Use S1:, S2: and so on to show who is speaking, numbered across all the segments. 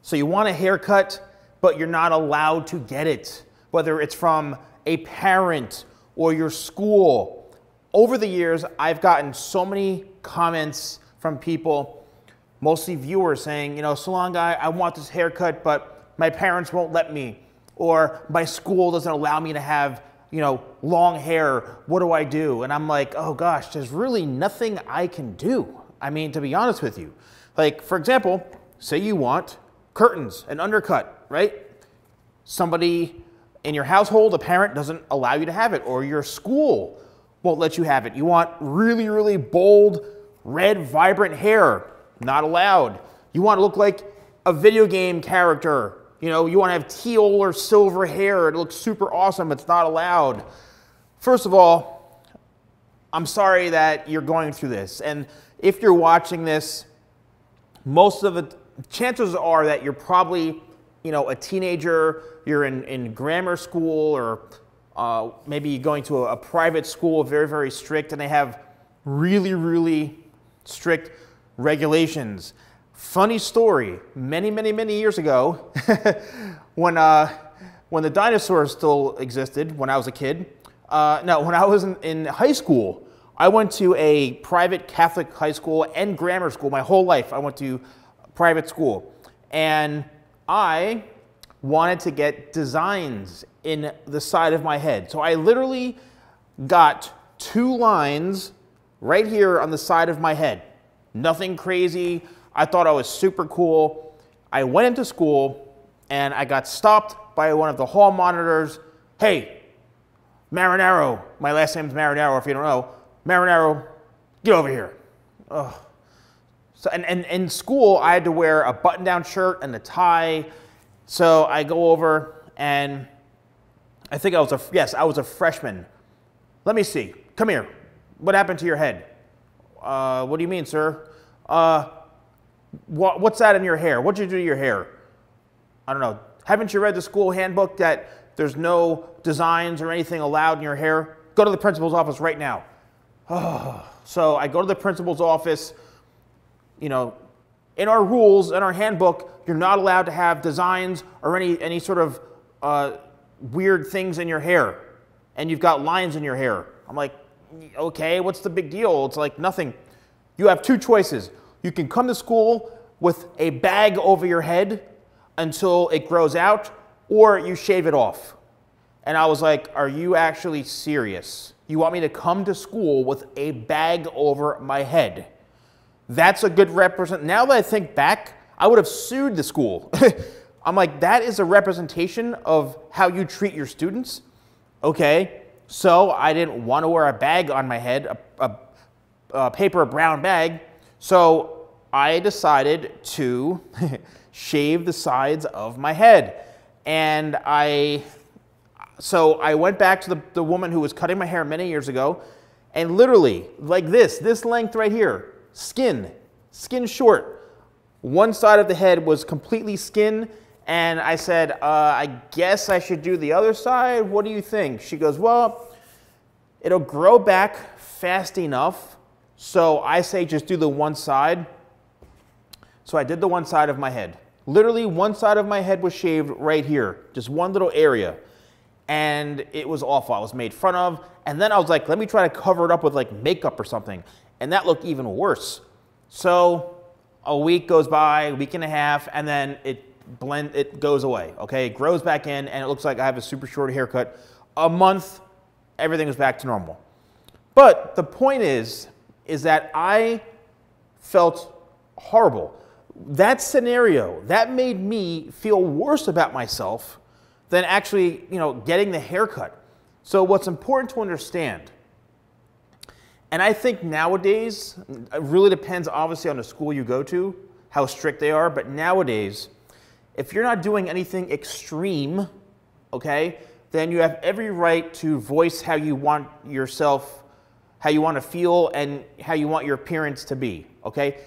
S1: So you want a haircut, but you're not allowed to get it, whether it's from a parent or your school. Over the years, I've gotten so many comments from people, mostly viewers, saying, you know, Salon Guy, I want this haircut, but my parents won't let me, or my school doesn't allow me to have, you know, long hair. What do I do? And I'm like, oh gosh, there's really nothing I can do. I mean, to be honest with you, like, for example, say you want curtains, an undercut, right? Somebody in your household, a parent, doesn't allow you to have it, or your school won't let you have it. You want really, really bold, red, vibrant hair, not allowed. You want to look like a video game character. You know, you want to have teal or silver hair. It looks super awesome. It's not allowed. First of all, I'm sorry that you're going through this. And if you're watching this, most of the chances are that you're probably, you know, a teenager, you're in grammar school, or maybe going to a private school, very, very strict, and they have really, really strict regulations. Funny story, many, many, many years ago, when the dinosaurs still existed, when I was a kid, no, when I was in high school, I went to a private Catholic high school and grammar school. My whole life I went to private school, and I wanted to get designs in the side of my head. So I literally got 2 lines right here on the side of my head. Nothing crazy. I thought I was super cool. I went into school and I got stopped by one of the hall monitors. Hey, Marinaro, my last name's Marinaro if you don't know. Marinaro, get over here. Ugh. So, and in school, I had to wear a button-down shirt and a tie. So I go over, and I think I was a freshman. Let me see. Come here. What happened to your head? What do you mean, sir? What's that in your hair? What'd you do to your hair? I don't know. Haven't you read the school handbook that there's no designs or anything allowed in your hair? Go to the principal's office right now. So I go to the principal's office. You know, in our rules, in our handbook, you're not allowed to have designs or any sort of weird things in your hair. And you've got lines in your hair. I'm like, okay, what's the big deal? It's like nothing. You have 2 choices. You can come to school with a bag over your head until it grows out, or you shave it off. And I was like, are you actually serious? You want me to come to school with a bag over my head? That's a good now that I think back, I would have sued the school. I'm like, that is a representation of how you treat your students? Okay, so I didn't want to wear a bag on my head, a paper brown bag, so I decided to shave the sides of my head. And so I went back to the woman who was cutting my hair many years ago, and literally, like this length right here, skin short. One side of the head was completely skin, and I said, I guess I should do the other side. What do you think? She goes, well, it'll grow back fast enough, so I say just do the one side. So I did the one side of my head. Literally, one side of my head was shaved right here, just one little area. And it was awful. I was made fun of. And then I was like, let me try to cover it up with like makeup or something. And that looked even worse. So a week goes by, a week and a half, and then it goes away, okay? It grows back in, and it looks like I have a super short haircut. A month, everything was back to normal. But the point is that I felt horrible. That scenario, that made me feel worse about myself than actually, you know, getting the haircut. So what's important to understand, and I think nowadays, it really depends obviously on the school you go to, how strict they are, but nowadays, if you're not doing anything extreme, okay, then you have every right to voice how you want yourself, how you want to feel, and how you want your appearance to be, okay?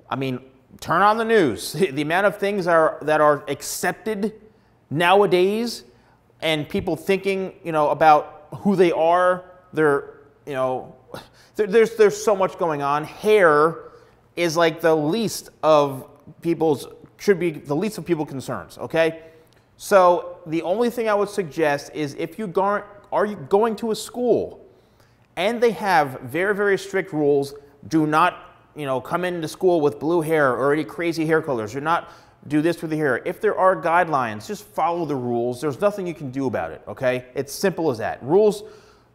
S1: I mean, turn on the news. The amount of things that are accepted nowadays, and people thinking, you know, about who they are, you know, there's so much going on. Hair is like the least of people's should be the least of people's concerns, okay? So the only thing I would suggest is if you are you going to a school and they have very, very strict rules, do not, come into school with blue hair or any crazy hair colors. Do not do this with the hair. If there are guidelines, just follow the rules. There's nothing you can do about it, okay? It's simple as that. Rules,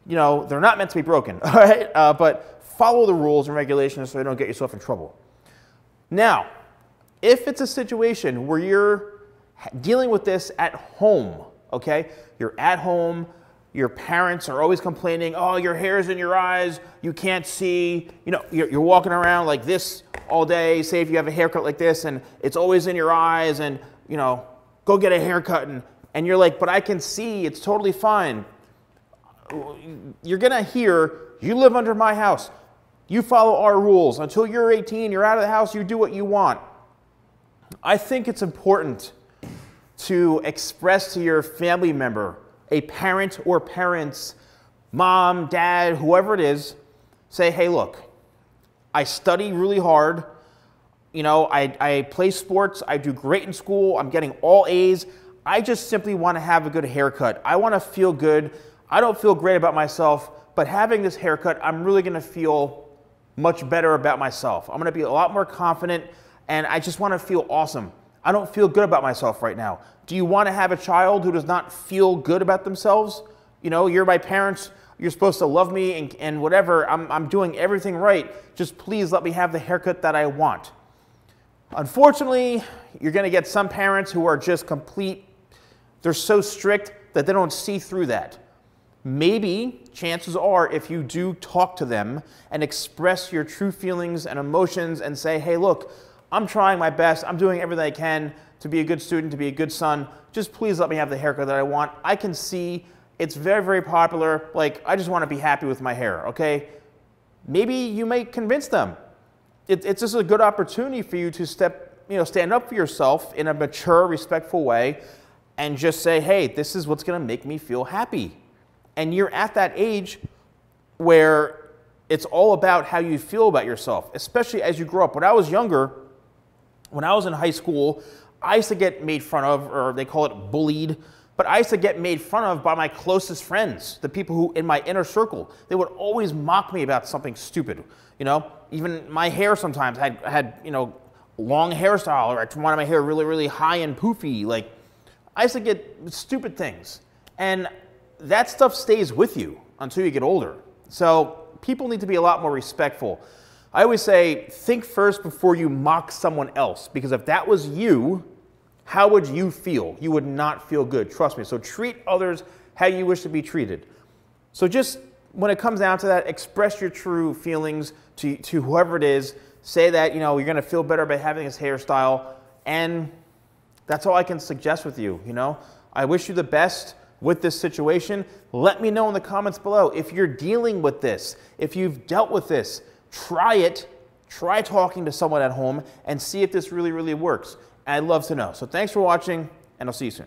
S1: they're not meant to be broken, all right? But follow the rules and regulations so you don't get yourself in trouble. Now, if it's a situation where you're dealing with this at home, okay? You're at home, your parents are always complaining, oh, your hair's in your eyes, you can't see, you're walking around like this all day, say if you have a haircut like this and it's always in your eyes and, go get a haircut and you're like, but I can see, it's totally fine. You're gonna hear, you live under my house, you follow our rules. Until you're 18, you're out of the house, you do what you want. I think it's important to express to your family member, a parent or parents, mom, dad, whoever it is, say, hey, look, I study really hard. I play sports. I do great in school. I'm getting all A's. I just simply want to have a good haircut. I want to feel good. I don't feel great about myself, but having this haircut, I'm really going to feel much better about myself. I'm going to be a lot more confident, and I just want to feel awesome. I don't feel good about myself right now. Do you want to have a child who does not feel good about themselves? You're my parents. You're supposed to love me and whatever. I'm doing everything right. Just please let me have the haircut that I want. Unfortunately, you're going to get some parents who are just they're so strict that they don't see through that. Maybe, chances are, if you do talk to them and express your true feelings and emotions and say, hey, look, I'm trying my best. I'm doing everything I can to be a good student, to be a good son. Just please let me have the haircut that I want. I can see it's very, very popular. Like, I just want to be happy with my hair, okay? Maybe you may convince them. It's just a good opportunity for you to stand up for yourself in a mature, respectful way and just say, hey, this is what's going to make me feel happy. And you're at that age where it's all about how you feel about yourself, especially as you grow up. When I was younger, when I was in high school, I used to get made fun of, or they call it bullied, but I used to get made fun of by my closest friends, the people who in my inner circle. They would always mock me about something stupid. Even my hair sometimes had long hairstyle, or I wanted my hair really, really high and poofy. Like, I used to get stupid things. And that stuff stays with you until you get older. So people need to be a lot more respectful. I always say, think first before you mock someone else, because if that was you, how would you feel? You would not feel good, trust me. So treat others how you wish to be treated. So just when it comes down to that, express your true feelings to whoever it is. Say that you're going to feel better by having this hairstyle, and that's all I can suggest with you. I wish you the best with this situation. Let me know in the comments below if you're dealing with this, if you've dealt with this. Try it. Try talking to someone at home and see if this really, really works. I'd love to know. So thanks for watching, and I'll see you soon.